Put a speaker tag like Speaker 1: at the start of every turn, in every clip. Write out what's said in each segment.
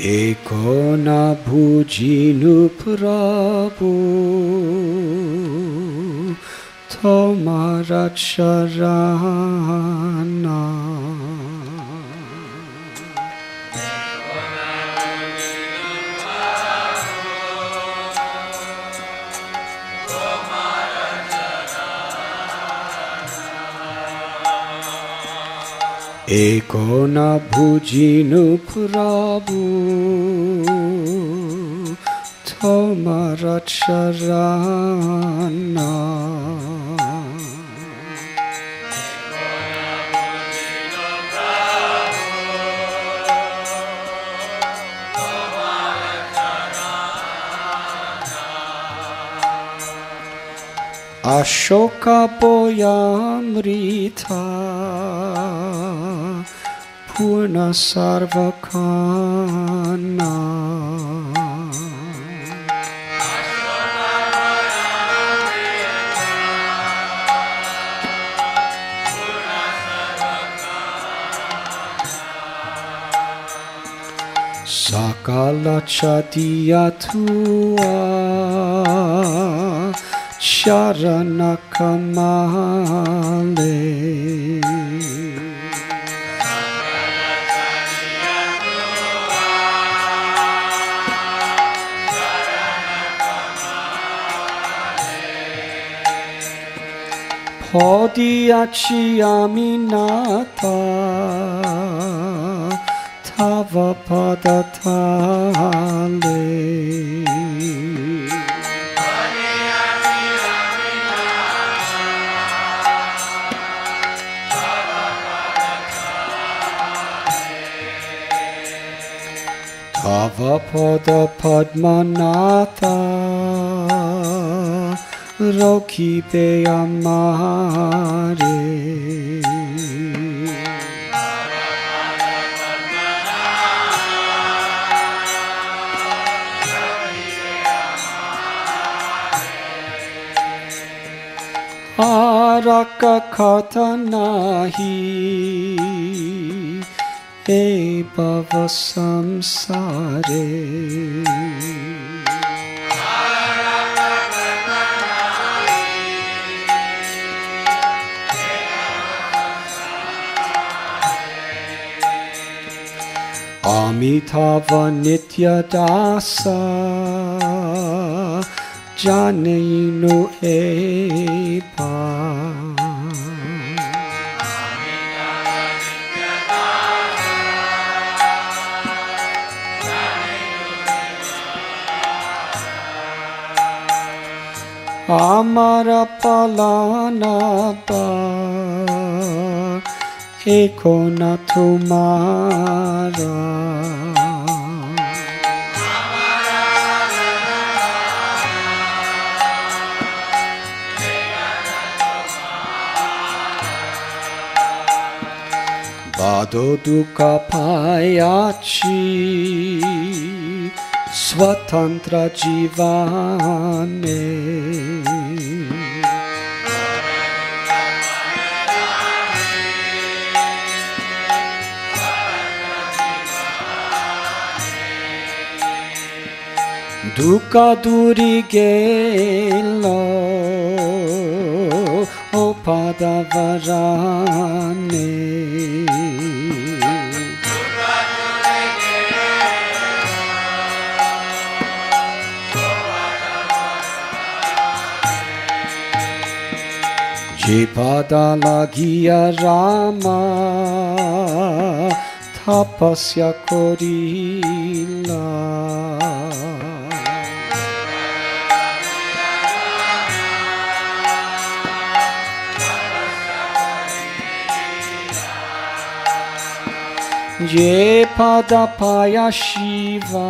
Speaker 1: Eko na bujinu Prabhu Tomara charana Eko na bujinu Prabhu Tomara charana Ashoka Boyamrita Purna Sarvakana Sakala Chadiyatua Charana Kamale Podiachi Aminata Tava Padatale Tava Pada Padmanatha Rokipe Amare Araka Katanahi E Bhava Samsare Amitabha Nitya Dasa Janenu Epa Amara Palanapa Eko na tumara Bado dukkha payachi Swatantra jivane Dukkha duri gelo opadavarane Jipada lagia Rama Tapasya korila Je pada paya Shiva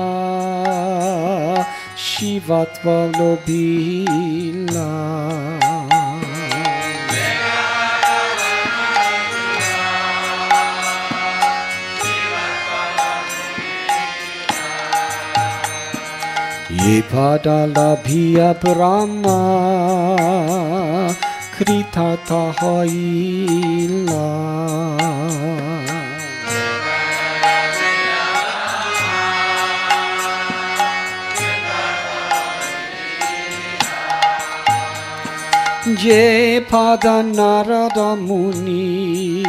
Speaker 1: Shivatva lobila Ye pada labhiya Brahma Kritata hoila Je pada Narada Muni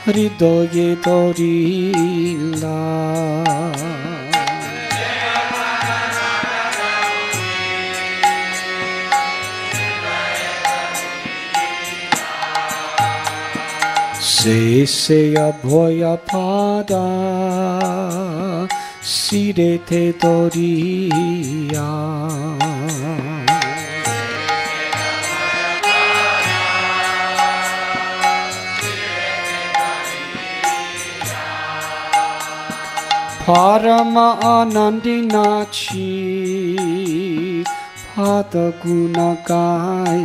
Speaker 1: হৃদয়ে ধরিলা se abhoya pada sirete doriya Parama Anandinachi Pada Gunagaya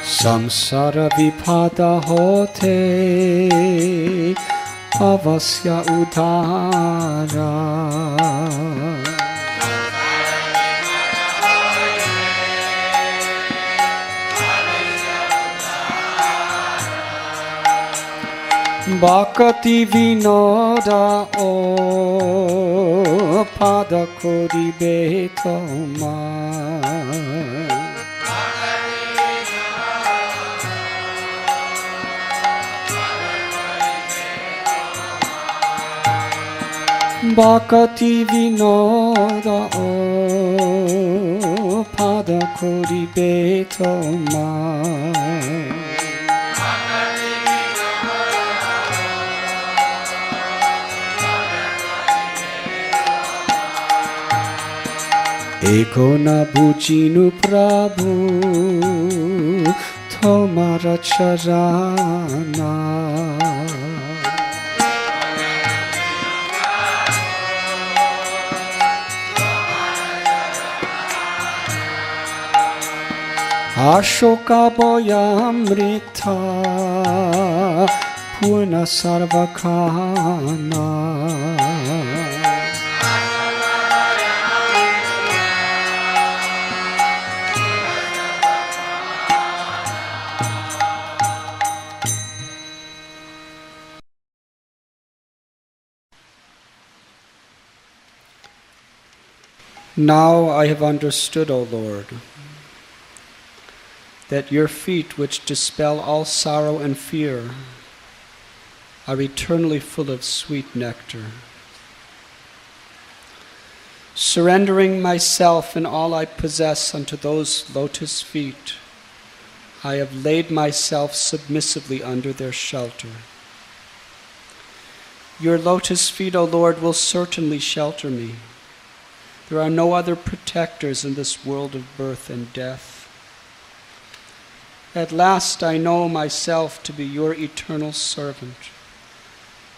Speaker 1: Samsara Vipada Hote Avasya Udara Bhakati Vinoda O Pada Koribe Toma Bhakati Vinoda O Pada Koribe Toma Eko na bujinu Prabhu Tomara charana Ashoka Boyamrita Purna Sarvakana Now I have understood, O Lord, that your feet which dispel all sorrow and fear are eternally full of sweet nectar. Surrendering myself and all I possess unto those lotus feet, I have laid myself submissively under their shelter. Your lotus feet, O Lord, will certainly shelter me. There are no other protectors in this world of birth and death. At last I know myself to be your eternal servant.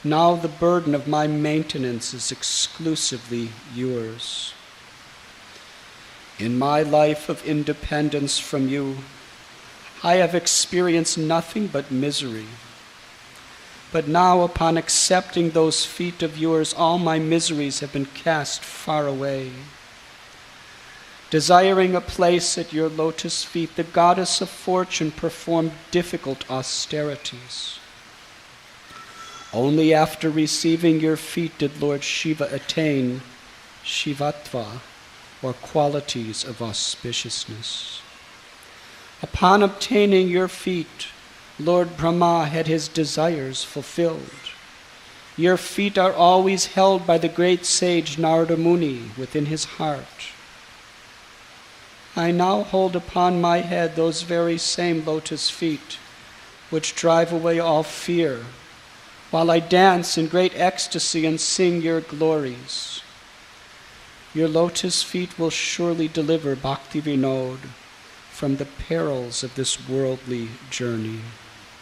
Speaker 1: Now the burden of my maintenance is exclusively yours. In my life of independence from you, I have experienced nothing but misery. But now, upon accepting those feet of yours, all my miseries have been cast far away. Desiring a place at your lotus feet, the goddess of fortune performed difficult austerities. Only after receiving your feet did Lord Shiva attain Shivatva, or qualities of auspiciousness. Upon obtaining your feet, Lord Brahma had his desires fulfilled. Your feet are always held by the great sage Narada Muni within his heart. I now hold upon my head those very same lotus feet which drive away all fear, while I dance in great ecstasy and sing your glories. Your lotus feet will surely deliver Bhakti Vinod from the perils of this worldly journey.